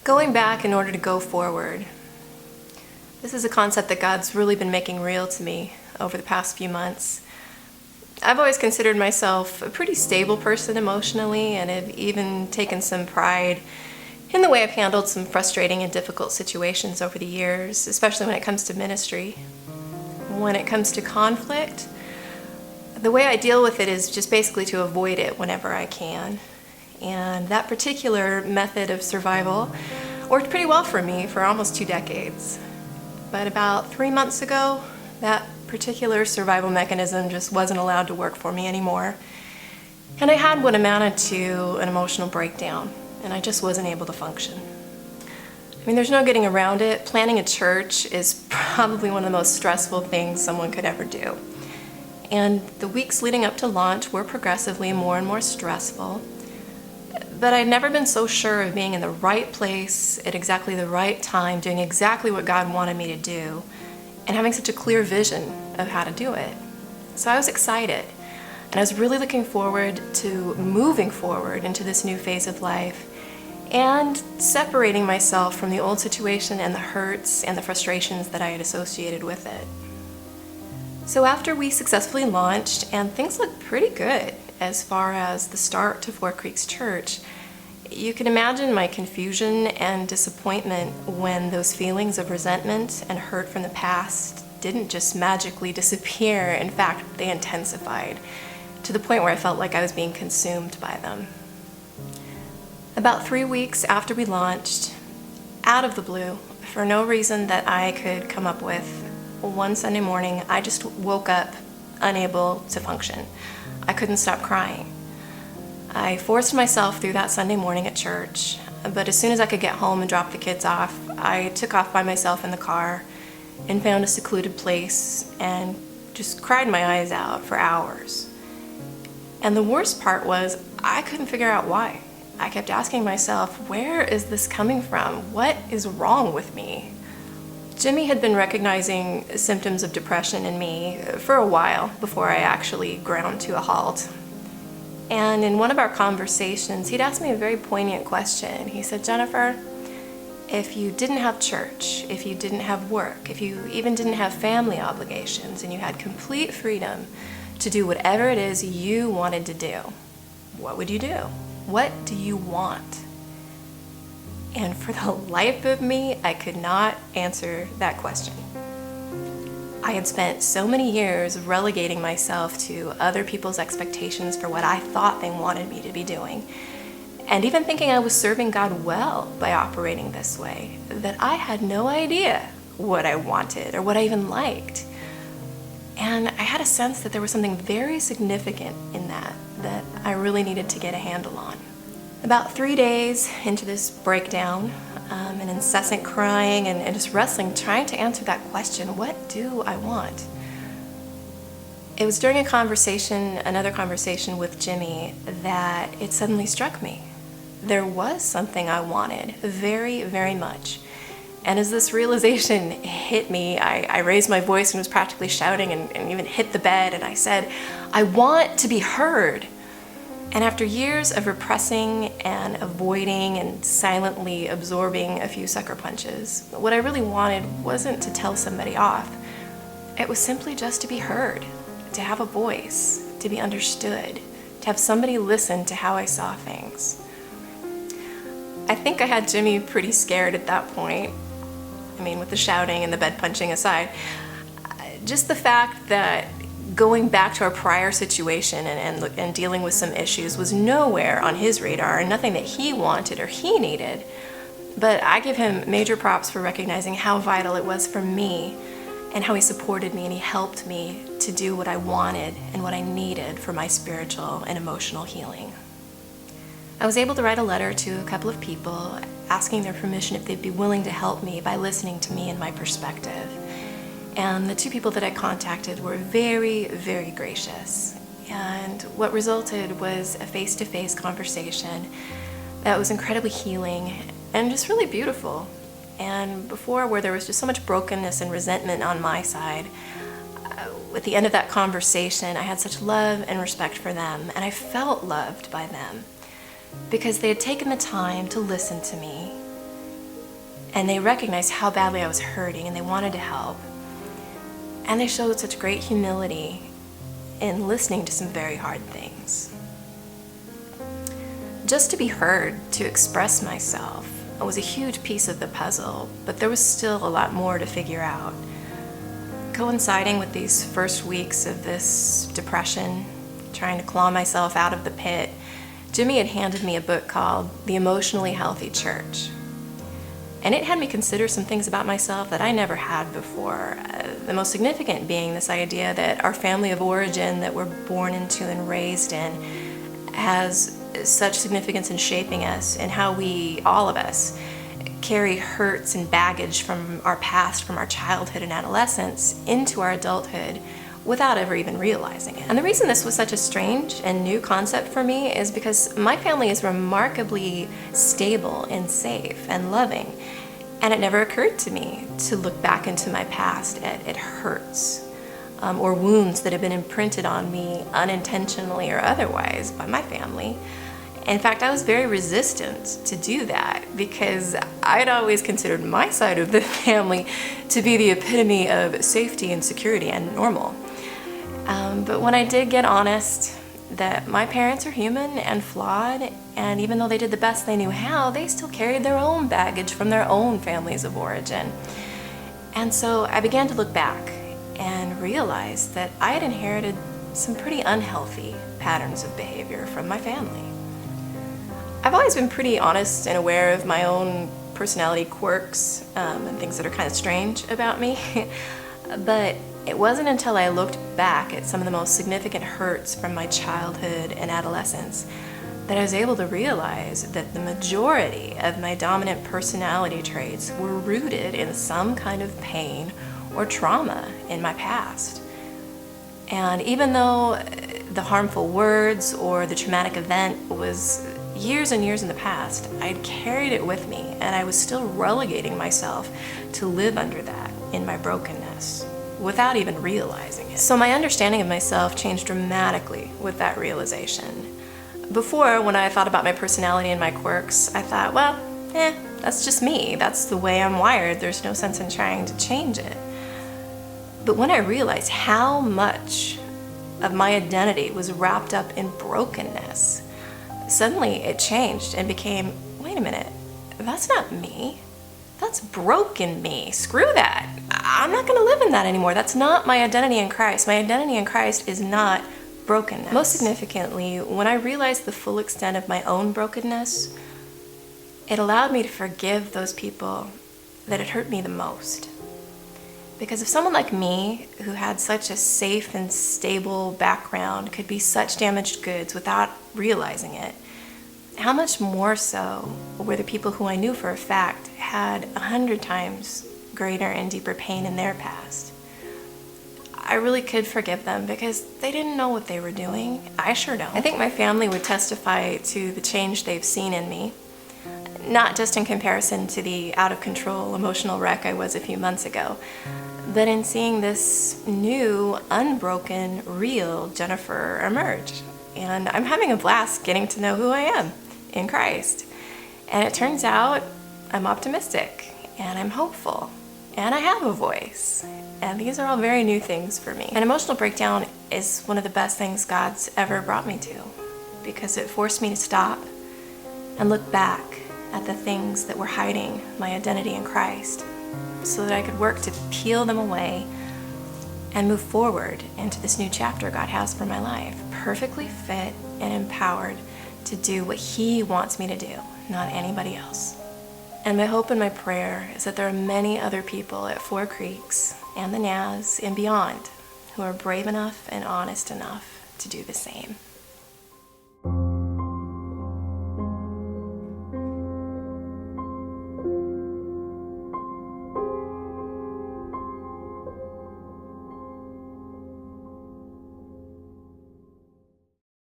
Going back in order to go forward. This is a concept that God's really been making real to me over the past few months. I've always considered myself a pretty stable person emotionally, and have even taken some pride in the way I've handled some frustrating and difficult situations over the years, especially when it comes to ministry. When it comes to conflict, the way I deal with it is just basically to avoid it whenever I can. And that particular method of survival worked pretty well for me for almost 2 decades. But about 3 months ago, that particular survival mechanism just wasn't allowed to work for me anymore. And I had what amounted to an emotional breakdown, and I just wasn't able to function. I mean, there's no getting around it. Planning a church is probably one of the most stressful things someone could ever do. And the weeks leading up to launch were progressively more and more stressful. But I'd never been so sure of being in the right place at exactly the right time, doing exactly what God wanted me to do, and having such a clear vision of how to do it. So I was excited, and I was really looking forward to moving forward into this new phase of life and separating myself from the old situation and the hurts and the frustrations that I had associated with it. So after we successfully launched, and things looked pretty good as far as the start to Four Creeks Church, you can imagine my confusion and disappointment when those feelings of resentment and hurt from the past didn't just magically disappear. In fact, they intensified to the point where I felt like I was being consumed by them. About 3 weeks after we launched, out of the blue, for no reason that I could come up with, one Sunday morning, I just woke up unable to function. I couldn't stop crying. I forced myself through that Sunday morning at church, but as soon as I could get home and drop the kids off, I took off by myself in the car and found a secluded place and just cried my eyes out for hours. And the worst part was I couldn't figure out why. I kept asking myself, where is this coming from? What is wrong with me? Jimmy had been recognizing symptoms of depression in me for a while before I actually ground to a halt. And in one of our conversations, he'd asked me a very poignant question. He said, "Jennifer, if you didn't have church, if you didn't have work, if you even didn't have family obligations, and you had complete freedom to do whatever it is you wanted to do, what would you do? What do you want?" And for the life of me, I could not answer that question. I had spent so many years relegating myself to other people's expectations for what I thought they wanted me to be doing, and even thinking I was serving God well by operating this way, that I had no idea what I wanted or what I even liked. And I had a sense that there was something very significant in that I really needed to get a handle on. About 3 days into this breakdown, and incessant crying and just wrestling, trying to answer that question, what do I want? It was during another conversation with Jimmy, that it suddenly struck me. There was something I wanted very, very much. And as this realization hit me, I raised my voice and was practically shouting and even hit the bed, and I said, "I want to be heard." And after years of repressing and avoiding and silently absorbing a few sucker punches, what I really wanted wasn't to tell somebody off. It was simply just to be heard, to have a voice, to be understood, to have somebody listen to how I saw things. I think I had Jimmy pretty scared at that point. I mean, with the shouting and the bed punching aside, just the fact that going back to our prior situation and dealing with some issues was nowhere on his radar, and nothing that he wanted or he needed. But I give him major props for recognizing how vital it was for me, and how he supported me and he helped me to do what I wanted and what I needed for my spiritual and emotional healing. I was able to write a letter to a couple of people asking their permission if they'd be willing to help me by listening to me and my perspective. And the 2 people that I contacted were very, very gracious. And what resulted was a face-to-face conversation that was incredibly healing and just really beautiful. And before, where there was just so much brokenness and resentment on my side, at the end of that conversation, I had such love and respect for them, and I felt loved by them because they had taken the time to listen to me And they recognized how badly I was hurting, and they wanted to help. And they showed such great humility in listening to some very hard things. Just to be heard, to express myself, was a huge piece of the puzzle, but there was still a lot more to figure out. Coinciding with these first weeks of this depression, trying to claw myself out of the pit, Jimmy had handed me a book called The Emotionally Healthy Church. And it had me consider some things about myself that I never had before. The most significant being this idea that our family of origin that we're born into and raised in has such significance in shaping us, and how we, all of us, carry hurts and baggage from our past, from our childhood and adolescence, into our adulthood without ever even realizing it. And the reason this was such a strange and new concept for me is because my family is remarkably stable and safe and loving, and it never occurred to me to look back into my past at hurts or wounds that have been imprinted on me unintentionally or otherwise by my family. In fact, I was very resistant to do that because I'd always considered my side of the family to be the epitome of safety and security and normal. But when I did get honest that my parents are human and flawed, and even though they did the best they knew how, they still carried their own baggage from their own families of origin. And so I began to look back and realize that I had inherited some pretty unhealthy patterns of behavior from my family. I've always been pretty honest and aware of my own personality quirks and things that are kind of strange about me. But it wasn't until I looked back at some of the most significant hurts from my childhood and adolescence that I was able to realize that the majority of my dominant personality traits were rooted in some kind of pain or trauma in my past. And even though the harmful words or the traumatic event was years and years in the past, I'd carried it with me, and I was still relegating myself to live under that in my brokenness without even realizing it. So my understanding of myself changed dramatically with that realization. Before, when I thought about my personality and my quirks, I thought, well, that's just me. That's the way I'm wired. There's no sense in trying to change it. But when I realized how much of my identity was wrapped up in brokenness, suddenly it changed and became, wait a minute, that's not me. That's broken me. Screw that. I'm not going to live in that anymore. That's not my identity in Christ. My identity in Christ is not brokenness. Most significantly, when I realized the full extent of my own brokenness, it allowed me to forgive those people that had hurt me the most. Because if someone like me, who had such a safe and stable background, could be such damaged goods without realizing it, how much more so were the people who I knew for a fact had 100 times greater and deeper pain in their past. I really could forgive them because they didn't know what they were doing. I sure don't. I think my family would testify to the change they've seen in me, not just in comparison to the out-of-control emotional wreck I was a few months ago, but in seeing this new, unbroken, real Jennifer emerge. And I'm having a blast getting to know who I am in Christ. And it turns out I'm optimistic, and I'm hopeful, and I have a voice. And these are all very new things for me. An emotional breakdown is one of the best things God's ever brought me to, because it forced me to stop and look back at the things that were hiding my identity in Christ, so that I could work to peel them away and move forward into this new chapter God has for my life, perfectly fit and empowered to do what He wants me to do, not anybody else. And my hope and my prayer is that there are many other people at Four Creeks and the Naz and beyond who are brave enough and honest enough to do the same.